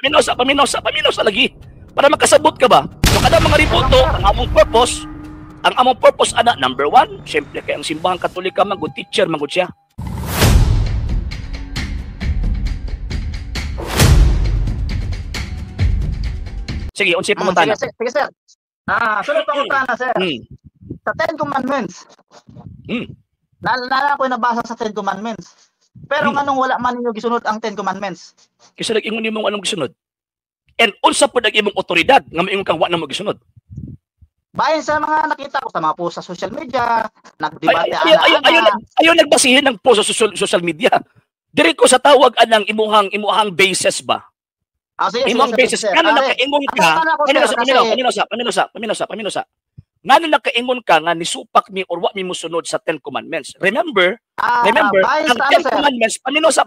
paminosa lagi. Para makasabot ka ba? So kada mga ribulto, ang among purpose ana number 1, syempre kay ang simbahang Katolika man good teacher man good siya. Sige, unsay pangutana? Sige, sir. Sunod pangutana, sir. Sa 10 Commandments. Naalala ko yung nabasa sa 10 Commandments. Pero nganong wala man ninyo gisunod ang 10 Commandments? Kasi nag-ingon nimong anong gisunod. And unsa po nag-imong otoridad nga maingon kang wa na mo gisunod? Bayan sa mga nakita ko sa mga post sa social media, nagdebate ayaw nagbasihin ng post sa social media. Diri ko sa tawag anang imuhang basis ba? Sige, imong basis kana nakaingon ka. Paminosa. Ngano nakaingon ka nga nisupak mi or wa mi mosunod sa 10 Commandments. Remember, ang 10 Commandments, paminosa.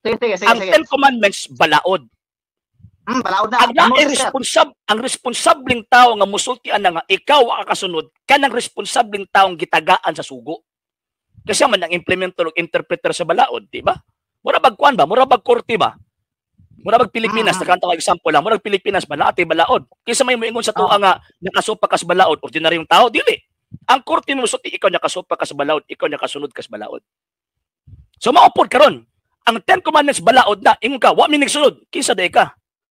Sige. Ang 10 Commandments balaod. Balaod na. Ang responsabling tao nga musultian na nga ikaw ang kasunod kanang responsabling taong gitagaan sa sugo. Kasi man ang implementer ug interpreter sa balaod, di ba? Mura bag kuan ba? Mura bag korte ba? Mura bag Pilipinas, nakanta ko example lang, mura bag Pilipinas ba naati balaod. Kaysa may moingon sa tuwa nga nakasupa ka sa balaod, ordinaryong tao dili. Ang korte mo musulti ikaw nakasupa ka sa balaod, ikaw nakasunod ka sa balaod. So maupod karon. Ang 10 Commandments balaod na, ingon ka, wa mi nagsunod. Kinsa day ka?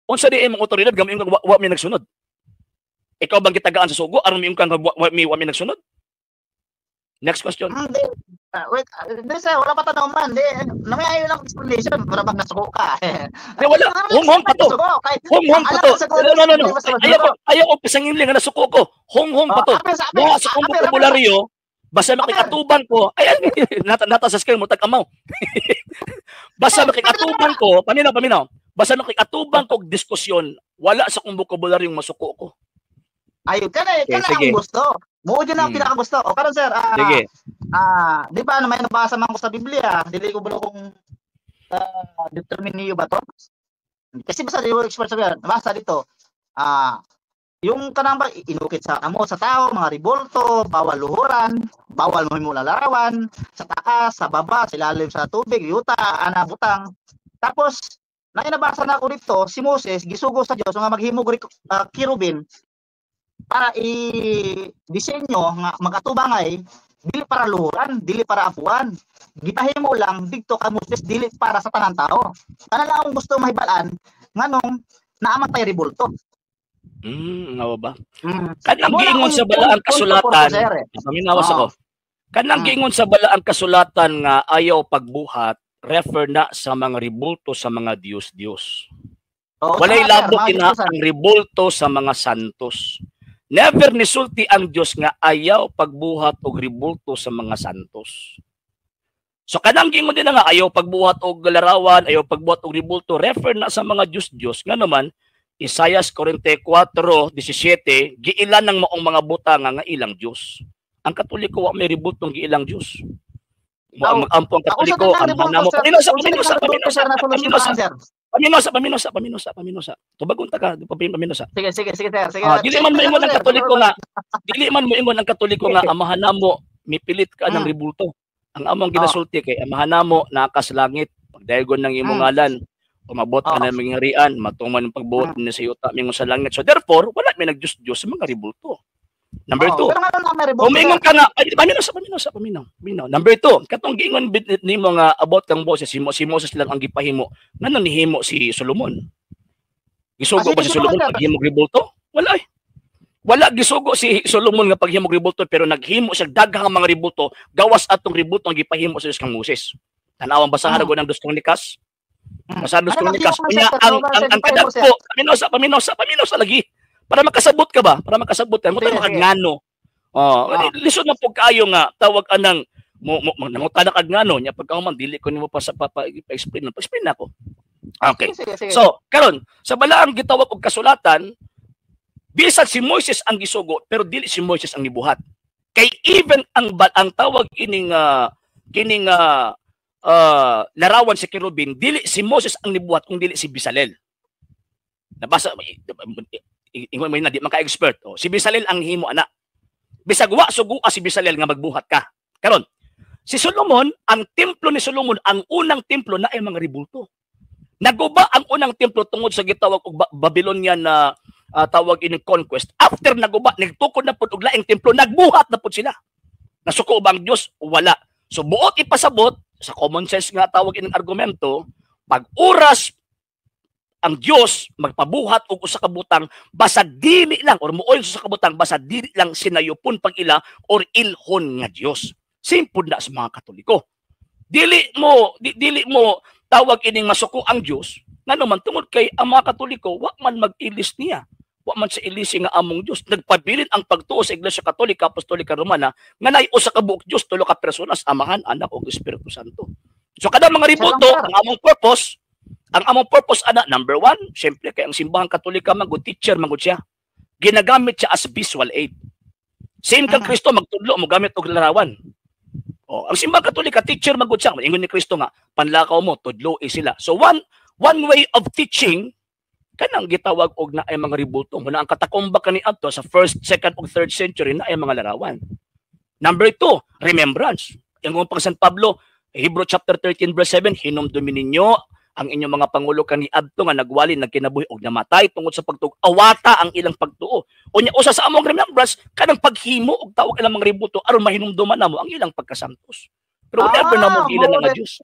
Unsa di imong otoridad gam ingon wa mi nagsunod? Ikaw bang gitagaan sa sugo aron mi kang wa mi nagsunod? Next question. Wait, sir, wala pa tanong man. Namay ayo lang explanation para bang nasuko ka. Wala. Hong pa to. No. Ayaw ko pisangin lang na nasuko ko. Hong pa to. Wa sa kong bokabularyo, basta makikatuban ko. Ayan, nata sa screen mo tag-amaw. Basta makikatuban ko, paminaw. Basta nakikatubang kog diskusyon, wala sa kong bokabularyong masuko ko. Ayun, kana ang gusto. Mo dyan ang pinakagusto. O karon sir, sige. Di ba may nabasa man ko sa Biblia, dili ko bulo kung determinio ba to? Kasi basta yung expert sabi, nabasa dito, yung kanang ba inukit sa amo sa tao, mga ribolto, bawal luhuran, bawal mo larawan, sa taas, sa baba, sa ilalim sa tubig, yuta, butang. Tapos nainabasa na ako dito, si Moses gisugo sa Dios nga maghimo kirubin para i-disenyo nga magatubangay dili para luhuran, dili para apuan. Gipahimo lang didto ka Moses dili para sa tanang tao. Kana lang ang gusto mahibalan nganong naamatay ribulto. Nga ba? Kanang giingon sa balaang kasulatan, paminawas ako. Kanang giingon sa balaang kasulatan nga ayaw pagbuhat, refer na sa mga ribulto sa mga Diyos. Walay labot ina ang ribulto sa mga santos. Never nisulti ang Diyos nga ayaw pagbuhat og ribulto sa mga santos. So kanang giingon din nga ayaw pagbuhat og larawan, ayaw pagbuhat og ribulto, refer na sa mga Diyos nga naman Isaias 44:17 giilan ng maong mga butang nga ilang Diyos. Ang Katoliko wa may ribultong giilang Diyos. Ang Katoliko ang manamo paminosa. Tubagon ta ka, paminosa. Sige sir. Dili man moingon ang Katoliko nga amahan namo mipilit ka ng ribulto. Ang among ginasulti kay amahan namo nakas langit, pagdayon ng imong ngalan, umabot ka na ng harian, matuman ang pagbuot ni sa yuta mingon sa langit. So therefore, wala may nagdiyos-diyos sa mga ribulto. Number 2. Umingon ka nga, paminaw. Number 2, katong giingon nimo nga about kang Moses, si Moses lang ang gipahimo. Nganong nihimo si Solomon? Gisugo ba si Solomon paghimog ribulto? Wala eh. Wala gisugo si Solomon nga paghimog ribulto pero naghimo siya daghang mga ribulto gawas atong ribulto ang gipahimo sa kang Moses. Tanawang basahan ko ng 2 Kronikas. Basahan 2 Kronikas. Kunya ang kadagko, paminosa lagi. Para makasabot ka ba? Para makasabot ka. Muta makagngano. Lisod na po kayo nga tawag anang nanguta na kagngano nya pagkauman dili ko nimo pa sa pa-explain ako. Okay. So, karon sa balaang gitawag og kasulatan, bisan si Moises ang gisugo pero dili si Moises ang gibuhat. Kay even ang tawag kining larawan si Kerubin, dili si Moses ang nibuhat kung dili si Bezalel. Nabasa ingon man di man ka expert. Si Bezalel ang himo ana. Bisag wa sugo si Bezalel nga magbuhat ka. Karon, si Solomon, ang templo ni Solomon, ang unang templo na ay mga ribulto. Naguba ang unang templo tungod sa gitawag og Babylonian na tawag ining conquest. After naguba, nagtukod na pud og laing templo, nagbuhat na pud sila. Nasuko ba ang Dios? Wala. So buot ipasabot sa common sense nga tawag ining argumento, pag oras ang Dios magpabuhat og usa ka butang basta dili lang or muoy sa kabutang basta dili lang sinayupon pag ila or ilhon nga Dios. Simple na sa mga Katoliko. Dili mo tawag ining masuko ang Dios naman tungod kay ang mga Katoliko wa man mag-ilis niya. Wa man sa ilisi nga among Dios. Nagpabilin ang pagtuo sa Iglesia Katolika, Apostolika Romana nga nay usa ka buok Dios, tulo ka personas, Amahan, Anak ug Espiritu Santo. So kada mga riboto ang among purpose ana number 1, syempre kay ang simbahang Katolika man good teacher man gud siya. Ginagamit siya as visual aid. Same kang Kristo magtudlo mo gamit og larawan. Ang simbahang Katolika teacher man gud siya. Ingon ni Kristo nga panlakaw mo tudlo sila. So one way of teaching kanang gitawag og na ay mga riboto. Muna ang katakomba kani adto sa 1st, 2nd ug 3rd century na ay mga larawan. Number 2, remembrance. Ingon pang San Pablo, Hebrew chapter 13 verse 7, hinumdumi ninyo ang inyong mga pangulo kani adto nga nagwali nagkinabuhi og namatay tungod sa awata ang ilang pagtuo. Unya usa sa among remembrance kanang paghimo og tawag ilang mga riboto aron mahinumduman namo ang ilang pagkasantos. Pero whatever namo ilan nga Dios.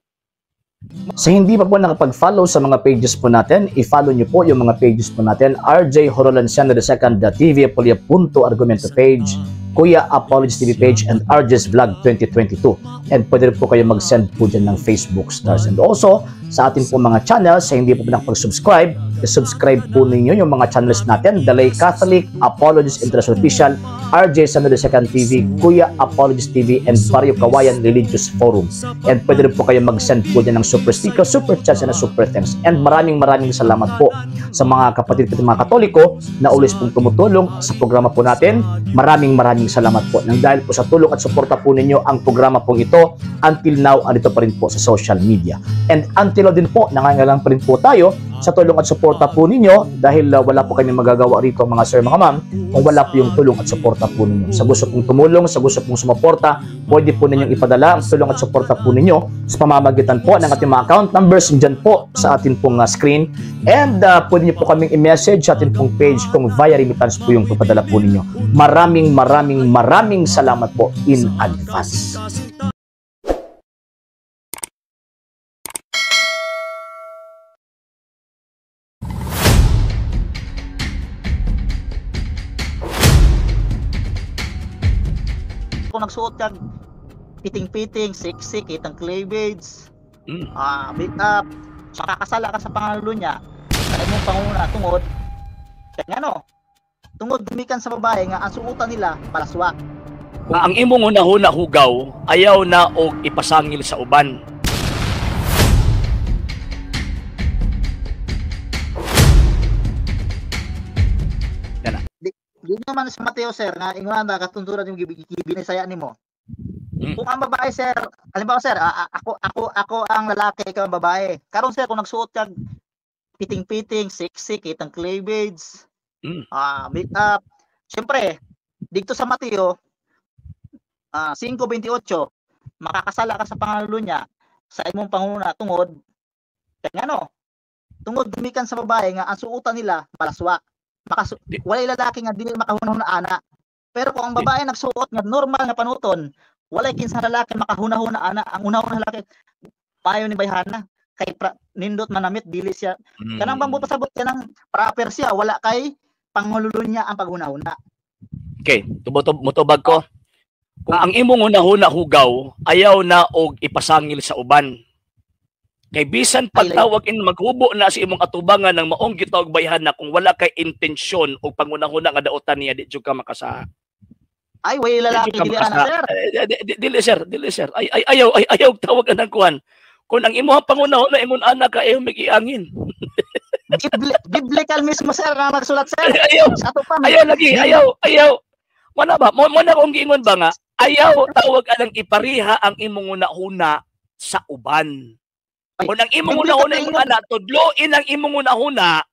Sa hindi pa po nakapag-follow sa mga pages po natin, i-follow nyo po yung mga pages po natin, RJ Horolanciano II TV Apolia Punto Argumento page, Kuya Apologies TV page, and RJ's Vlog 2022. And pwede rin po kayo mag-send po dyan ng Facebook stars. And also, sa atin po mga channels, sa hindi po nakapag-subscribe, i-subscribe po ninyo yung mga channels natin, Dalay Catholic, Apologies International Official, RJ Horolanciano II TV, Kuya Apologies TV, and Barrio Kawayan Religious Forum. And pwede rin po kayo mag-send po dyan ng super sticker, super chats, and super thanks. And maraming salamat po sa mga kapatid at mga Katoliko na ulis pong tumutulong sa programa po natin. Maraming salamat po. Nang dahil po sa tulong at suporta po ninyo, ang programa po ito until now andito pa rin po sa social media. And until din po, nangangailangan pa rin po tayo sa tulong at suporta po ninyo dahil wala po kami magagawa rito mga sir, mga ma'am, kung wala po yung tulong at suporta po ninyo. Sa gusto pong tumulong, sa gusto pong sumuporta, pwede po ninyong ipadala ang tulong at suporta po ninyo sa pamamagitan po ng ating mga account numbers dyan po sa ating pong screen. And pwede nyo po kaming i-message sa ating pong page kung via remittance po yung papadala po ninyo. Maraming salamat po in advance. Kung nagsuot kag piting-piting, siksik, kitang cleavage, make up, makakasala ka sa pangalulo niya, sa imong panguna tungod, kaya ano, tungod gumikan sa babae nga ang suotan nila palaswa. Kung ang imong una-huna hugaw, ayaw na og ipasangil sa uban. Di naman sa Mateo sir nga ingon na katunturan yung binisaya nimo. Kung ang babae sir, halimbawa sir, ako ang lalaki, ikaw ang babae. Karon sir kung nagsuot kag piting-piting, siksik, kitang cleavage, make up, syempre dito sa Mateo 5:28, makakasala ka sa pangalulo niya sa imong panguna tungod kaya ano, tungod gumikan sa babae nga ang suotan nila palaswa. Walay lalaki nga dili makahunahuna ana. Pero kung ang babae nagsuot nga normal nga panuton, walay kinsa lalaki makahunahuna ana. Ang unahuna lalaki payo ni bayhana kay nindot manamit dili siya. Kanang bang pasabot kanang proper siya, wala kay pangululo niya ang paghunahuna. Okay, mutubag ko. Kung ang imong unahuna hugaw, ayaw na og ipasangil sa uban. Kay bisan pagtawag in maghubo na sa imong atubangan ng maong gitawag bayhan na kung wala kay intensyon o pangunahuna nga daotan niya di jud ka makasa. Ay way lalaki dili ana sir. Dili sir. Ayaw tawag anang kuan. Kung ang imong pangunahuna imong anak ka ayaw magiangin. Biblical mismo sir na nagsulat sir. Ayaw. Mana ba? Mo na kung giingon ba nga ayaw tawag anang ipariha ang imong unahuna sa uban. Kung ang imong una-una yung anak, tudloin ang imong una-una,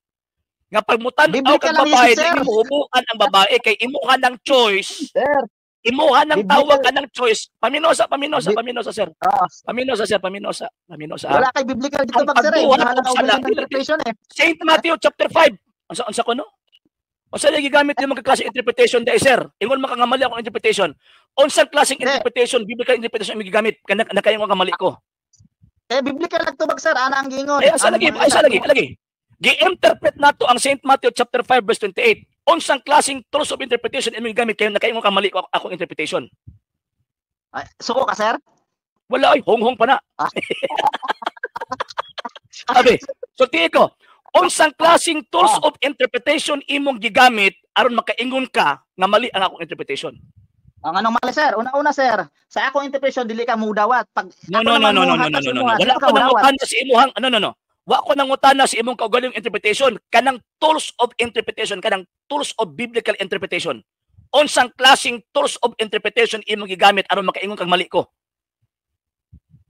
nga pagmutan-aw kang babae, hindi mo hubuan ang babae, kay imuha ng choice. Sir, imuha ng Biblical. tawag ka ng choice. Paminosa, sir. Oo. Paminosa. Wala kay biblical dito Ang bag sir. pagbuhat Wala og na sala, interpretation eh. Saint Matthew chapter 5. Unsa ko no? Unsa lagi gamit yung mga klase interpretation dai sir? Ingon makangamali akong interpretation. Unsang klaseng interpretation, biblical interpretation ang gigamit kana kayong kamali ko. Biblical lang to bag sir, ana ang giingon. Asa lagi. Gi-interpret nato ang Saint Matthew chapter 5 verse 28. Unsang klaseng tools of interpretation ang gigamit kayo na kayong kamali ko akong interpretation. Ay, suko ka sir? Wala ay hong pa na. Sabi, so tiyo ko, unsang klaseng tools of interpretation imong gigamit aron makaingon ka nga mali ang akong interpretation. Ang anong mali sir? Una sir, sa akong interpretation dili ka mudawat. Pag No. Wala ko nangutana sa imuhang Wa ko nangutana sa imong kaugalingong interpretation kanang tools of interpretation, kanang tools of biblical interpretation. Unsang klaseng tools of interpretation imong gigamit aron makaingon kang mali ko?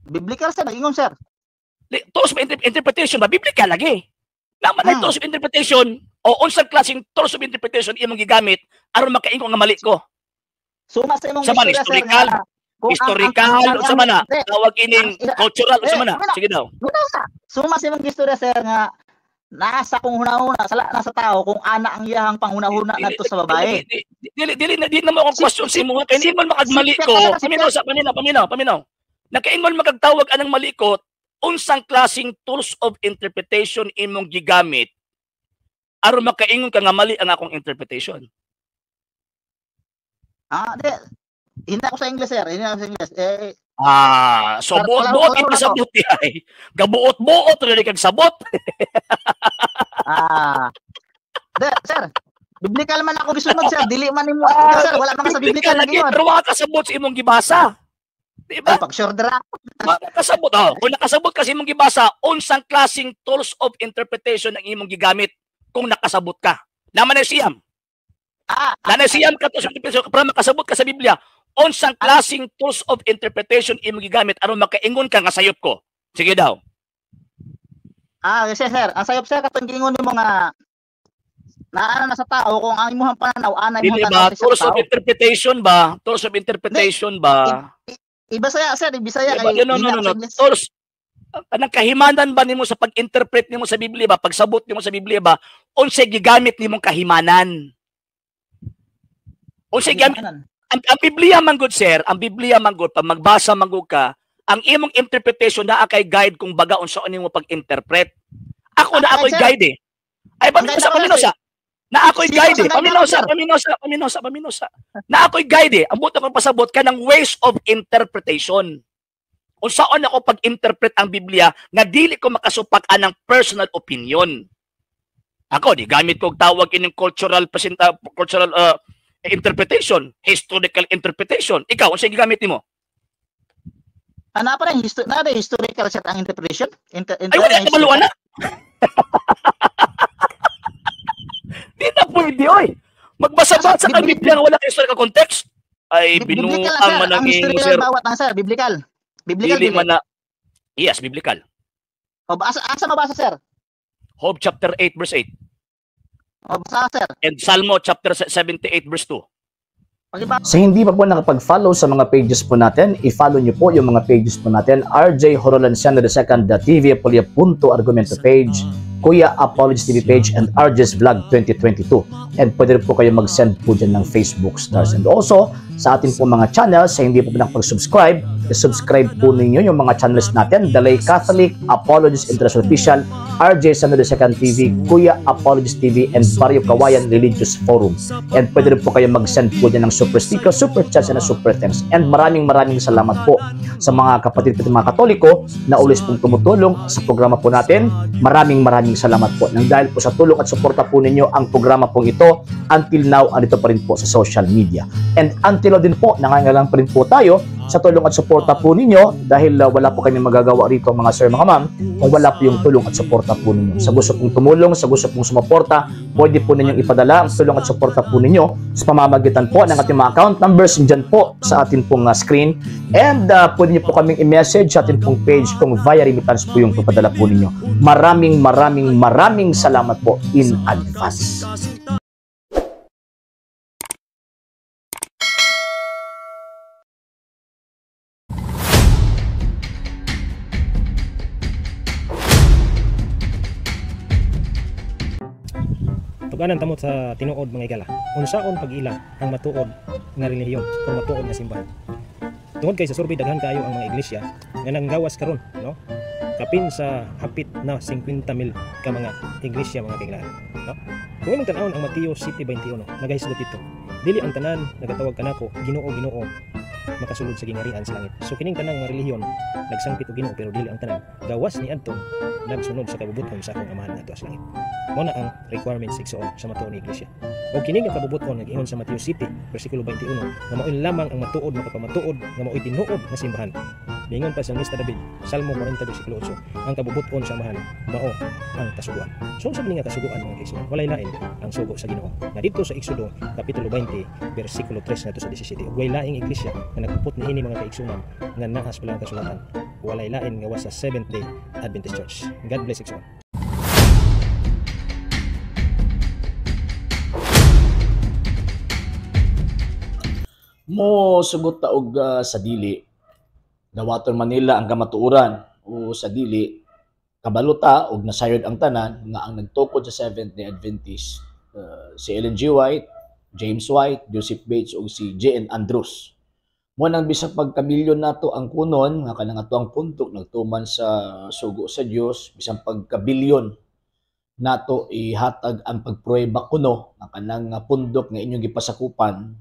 Biblical sir, ingon sir. Tools of interpretation ba biblical lagi? Naman ay tools of interpretation o unsang klaseng tools of interpretation imong gigamit aron makaingon nga mali ko? Suma sa imong historical, sa mana, tawag ining cultural, sa mana. Sige daw. Suma sa imong istorya sir nga nasa kung hunahuna nasa tao kung ana ang iyahang panghunahuna ngadto sa babae. Dili na mo akong question sa imo kay hindi man makagmali ko. Paminaw. Nakaingon magagtawag anang mali ko, unsang klaseng tools of interpretation imong gigamit aron makaingon ka nga mali ang akong interpretation. Hindi ako sa English sir, so buot ito sa buti ay. Gabuot-buot rin kang sabot. Sir, biblical man ako gisunod sir, dili man nimo sir, wala man sa biblical lagi yun. Pero wala kasabot sa imong gibasa. Diba? Ay, pag sure dra. Nakasabot. Kung nakasabot kasi imong gibasa, unsang klaseng tools of interpretation ang imong gigamit kung nakasabot ka. Naman ay siyam. Siyam ka to sa interpretation para makasabot ka sa Biblia. Unsang klaseng tools of interpretation imong gigamit aron makaingon ka nga sayop ko. Sige daw. Yes, sir. Ang sayop sir katong giingon nimo nga naana na sa tao kung ang imong pananaw ana imong tanaw sa tools of interpretation ba? Tools of interpretation ba? Iba saya sir, Bisaya kay no. Tools anang kahimanan ba nimo sa pag-interpret nimo sa Biblia ba? Pagsabot nimo sa Biblia ba? Unsay gigamit nimong kahimanan? Unsay gigamit? Ang Biblia man good sir, ang Biblia man good pag magbasa man good ka, ang imong interpretation naa kay guide kung baga unsa nimo pag-interpret. Ako na ako'y guide eh. Ay paminosa. Na ako'y guide eh. Paminosa. Na ako'y guide eh. Ang buto kong pasabot ka ng ways of interpretation. Unsaon ako pag-interpret ang Biblia nga dili ko makasupak anang personal opinion. Ako di gamit ko tawag ining cultural interpretation, historical interpretation. Ikaw, unsa gigamit nimo? Ana pa rin historical set ang interpretation? Ay wala ka maluan na. Di na pwede oy. Magbasa-basa ka Biblia nga wala ka historical context. Ay binuang man ang sir. Bawat ang sir, biblical. Dili man na. Yes, biblical. O asa mabasa sir? Job chapter 8 verse 8. O basa sir. And Salmo chapter 78 verse 2. Sa hindi pa po nakapag-follow sa mga pages po natin, i-follow nyo po yung mga pages po natin, RJ Horolanciano II.TV, Argumento page, Kuya Apologist TV page, and RJ's Vlog 2022. And pwede rin po kayo mag-send po dyan ng Facebook stars. And also, sa atin po mga channels, sa hindi po nakapag-subscribe, i-subscribe po ninyo yung mga channels natin, Dalay Catholic, Apologist International Official, RJ Santo II.TV, Kuya Apologist TV, and Barrio Kawayan Religious Forum. And pwede rin po kayo mag-send po dyan ng super sticker, super chats, and super thanks. And maraming salamat po sa mga kapatid at mga Katoliko na ulis pong tumutulong sa programa po natin. Maraming salamat po. Nang dahil po sa tulong at suporta po ninyo, ang programa pong ito, until now, andito pa rin po sa social media. And until now din po, nangangailangan pa rin po tayo sa tulong at suporta po ninyo dahil wala po kami magagawa rito mga sir, mga ma'am, kung wala po yung tulong at suporta po ninyo. Sa gusto pong tumulong, sa gusto pong sumuporta, pwede po ninyong ipadala ang tulong at suporta po ninyo sa pamamagitan po ng ating mga account numbers dyan po sa ating pong screen. And pwede nyo po kaming i-message sa ating pong page kung via remittance po yung papadala po ninyo. Maraming salamat po in advance. Tuganan tamo sa tinuod mga igala. Unsaon pag-ila ang matuod nga relihiyon o matuod nga simbahan. Tungod kay sa survey daghan kayo ang mga iglesia nga nanggawas karon, no? Kapin sa hapit na 50,000 ka mga iglesia mga kailan, no? Kung imong tan-awon ang Mateo City 21, nagahisgot dito. Dili ang tanan nagatawag kanako Ginoo Ginoo makasulod sa gingarian sa langit. So kining tanang nga relihiyon nagsangpit og Ginoo pero dili ang tanan gawas ni adto nagsunod sa kabubuton sa akong amahan adto sa langit. Mao na ang requirements igsoon sa matuod nga iglesia. O kini nga kabubuton nag-ingon sa Mateo City bersikulo 21 nga maoy lamang ang matuod makapamatuod nga maoy tinuod nga simbahan. Mingon pa sa Mr. David, Salmo 40 bersikulo 8, ang kabubuton sa amahan mao ang kasuguan. So sabi nga kasuguan mga kaibigan, walay lain ang sugo sa Ginoo. Na dito sa Exodo kapitulo 20 bersikulo 3 ngadto sa 17, walay laing iglesia nga nagpuput niini mga kaigsunan nga nahas pala ang kasulatan. Walay lain nga was sa Seventh-day Adventist Church. God bless you. Mo sugot ta og sa dili dawaton Manila ang kamatuoran o sa dili kabaluta og nasayod ang tanan nga ang nagtukod sa Seventh-day Adventist si Ellen G. White, James White, Joseph Bates ug si J.N. Andrews. Mo nang bisag pagkabilyon nato ang kunon nga kanang ato ang puntok nagtuman sa sugo sa Dios bisang pagkabilyon nato ihatag ang pagprueba kuno nga kanang pundok nga inyong gipasakupan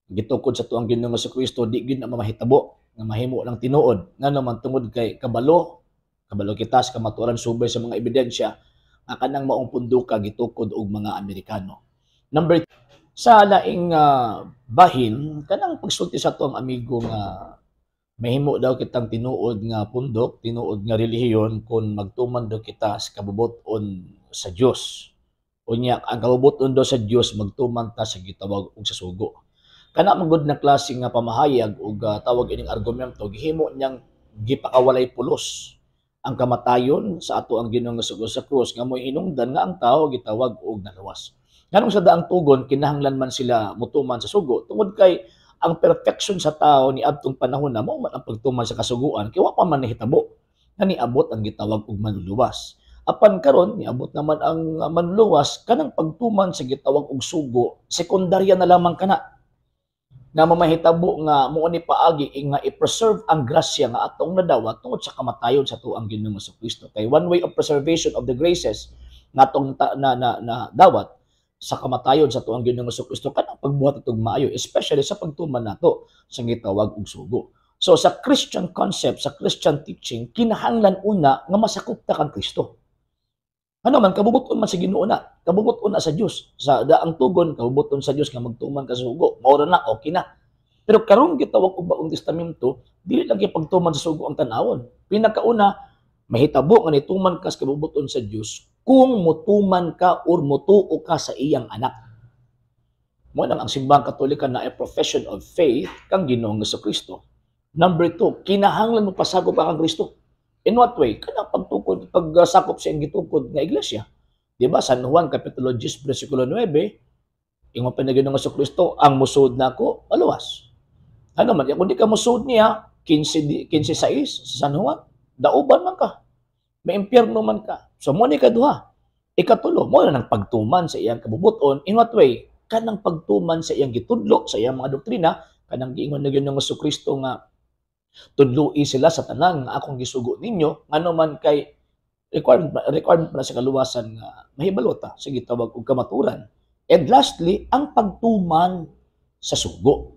gitukod sa tuang Ginoong Jesucristo di gyud na mamahitabo nga mahimo lang tinuod nga naman tungod kay kabalo kita sa kamatuoran subay sa mga ebidensya nga kanang maong punduka gitukod og mga Amerikano. Number 2, sa laing bahin kanang pagsulti sa tuang amigo nga mahimo daw kitang tinuod nga pundok, tinuod nga relihiyon kung magtuman daw kita sa kabubuton sa Dios. Unya ang kabubuton daw sa Dios magtuman ta sa gitawag og sa sugo. Kana magud na klase nga pamahayag ug tawag ining argumento gihimo niyang gipakawalay pulos ang kamatayon sa ato ang Ginoong Hesus sa krus nga moy hinungdan nga ang tao gitawag og naluwas. Nganong sa daang tugon kinahanglan man sila mutuman sa sugo tungod kay ang perfection sa tao ni adtong panahon na mao man ang pagtuman sa kasuguan kay wa pa man nahitabo nga niabot ang gitawag og manluluwas. Apan karon niabot naman ang manluluwas kanang pagtuman sa gitawag og sugo sekundarya na lamang kana nga mamahitabo nga mo ni paagi nga i-preserve ang grasya nga atong nadawat tungod sa kamatayon sa tuang Ginoong Jesucristo. Kay one way of preservation of the graces nga atong na dawat sa kamatayon sa tuang Ginoong Jesucristo kanang pagbuhat atong maayo, especially sa pagtuman nato sa gitawag og sugo. So sa Christian concept, sa Christian teaching, kinahanglan una nga masakop ta kang Kristo. Ano man kabubuton man sa Ginoo na, kabubuton na sa Dios. Sa daang tugon kabubuton sa Dios nga magtuman ka sa sugo, mao na okay na. Pero karon gitawag og Baong Testamento, dili lang kay pagtuman sa sugo ang tan-awon. Pinakauna, mahitabo nga nituman ka sa kabubuton sa Dios kung mutuman ka or mutuo ka sa iyang anak. Mo nang ang simbahang Katolika na a profession of faith kang Ginoong Jesucristo. Number 2, kinahanglan mo pasagop kang Kristo. In what way? Kanang pagtukod, pagsakop sa iyang gitukod nga iglesia. Di ba? San Juan, Kapitulo 10, versikulo 9, ingon pa na Ginoong Jesucristo, ang musud nako maluwas. Ano man, kung di ka musud niya, 15:6 sa San Juan, dauban man ka. May impyerno man ka. So, mo ni kaduha. Ikatulo, mo na ng pagtuman sa iyang kabubuton. In what way? Kanang pagtuman sa iyang gitudlo, sa iyang mga doktrina, kanang giingon na Ginoong Jesucristo nga, tudloi sila sa tanang nga akong gisugo ninyo, ngano man kay requirement para sa kaluwasan nga mahibalota sa gitawag og kamaturan. And lastly, ang pagtuman sa sugo.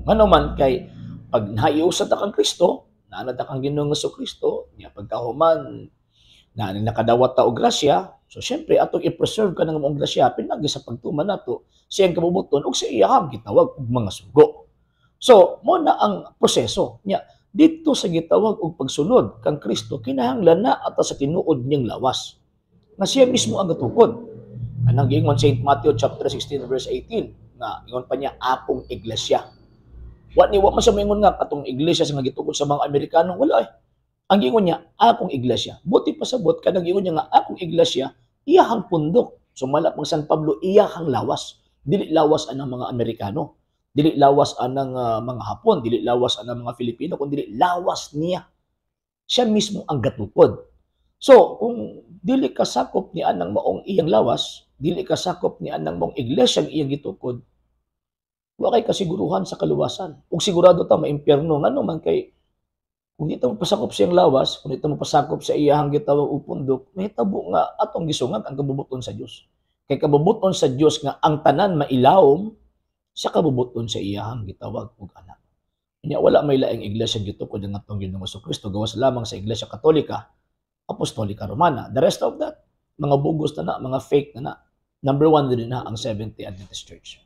Ngano man kay pag naiusad ta kang Kristo, naanad ta kang Ginoong Jesucristo, nya pagkahuman na nakadawat ta og grasya, so syempre atong i-preserve ka ng mong grasya pinagi sa pagtuman nato sa iyang kabubuton ug sa iyang gitawag og mga sugo. So, mo na ang proseso niya. Dito sa gitawag og pagsunod kang Kristo, kinahanglan na ata sa tinuod niyang lawas. Nga siya mismo ang gatukod. Anang giingon St. Matthew chapter 16 verse 18, nga ingon pa niya akong iglesia. Wa man siya moingon nga katong iglesia sa nga gitukod sa mga Amerikano, wala eh. Ang giingon niya akong iglesia. Buti pasabot kanang giingon niya nga akong iglesia, iyahang pundok. Sumala pang San Pablo, iyahang lawas. Dili lawas anang mga Amerikano. Dili lawas anang mga Hapon, dili lawas anang mga Filipino, kundi lawas niya. Siya mismo ang gatukod. So, kung dili kasakop ni anang maong iyang lawas, dili ka sakop ni anang mong iglesia iyang gitukod, wa kay kasiguruhan sa kaluwasan. Ug sigurado ta maimpyerno ngano man kay kung di ta mapasakop siyang lawas, kung di ta mapasakop sa iyahang gitawag o pundok, mahitabo nga atong gisungag ang kabubuton sa Dios. Kay kabubuton sa Dios nga ang tanan mailawom sa kabubuton sa iyahang gitawag ug anak. Nya wala may laing iglesia gitukod ang atong Ginoong Jesucristo gawas lamang sa Iglesia Katolika, Apostolika Romana. The rest of that, mga bugos na mga fake na. Number 1 din na ang Seventh-day Adventist Church.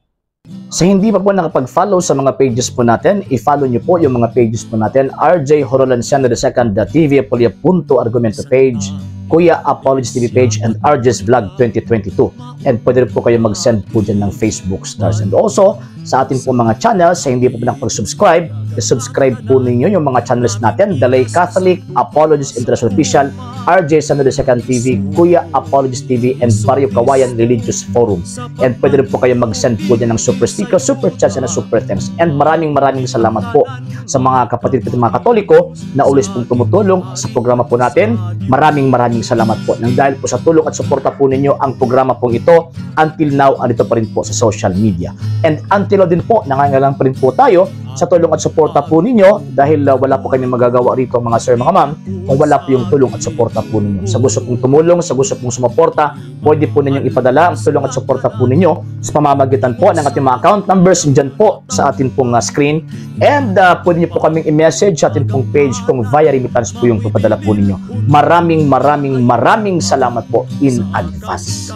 Sa hindi pa po nakapag-follow sa mga pages po natin, i-follow nyo po yung mga pages po natin, RJ Horolanciano II TV, Argumento page, Kuya Apologist TV page, and RJ's Vlog 2022. And pwede rin po kayo mag-send po dyan ng Facebook stars. And also, sa ating po mga channels, sa hindi po nakapag-subscribe, i-subscribe po ninyo yung mga channels natin, The Lay Catholic, Apologist International Official, RJ Sano II TV, Kuya Apologist TV, and Barrio Kawayan Religious Forum. And pwede rin po kayo mag-send po dyan ng super sticker, super chats, and super thanks. And maraming salamat po sa mga kapatid at mga Katoliko na ulis pong tumutulong sa programa po natin. Maraming salamat po. Nang dahil po sa tulong at suporta po ninyo, ang programa pong ito, until now, andito pa rin po sa social media. And until now din po, nangangailangan pa rin po tayo sa tulong at suporta po ninyo dahil wala po kami magagawa rito mga sir, mga ma'am, kung wala po yung tulong at suporta po ninyo. Sa gusto pong tumulong, sa gusto pong sumuporta, pwede po ninyong ipadala ang tulong at suporta po ninyo sa pamamagitan po ng ating mga account numbers dyan po sa ating pong screen. And pwede nyo po kaming i-message sa ating pong page kung via remittance po yung papadala po ninyo. Maraming salamat po in advance.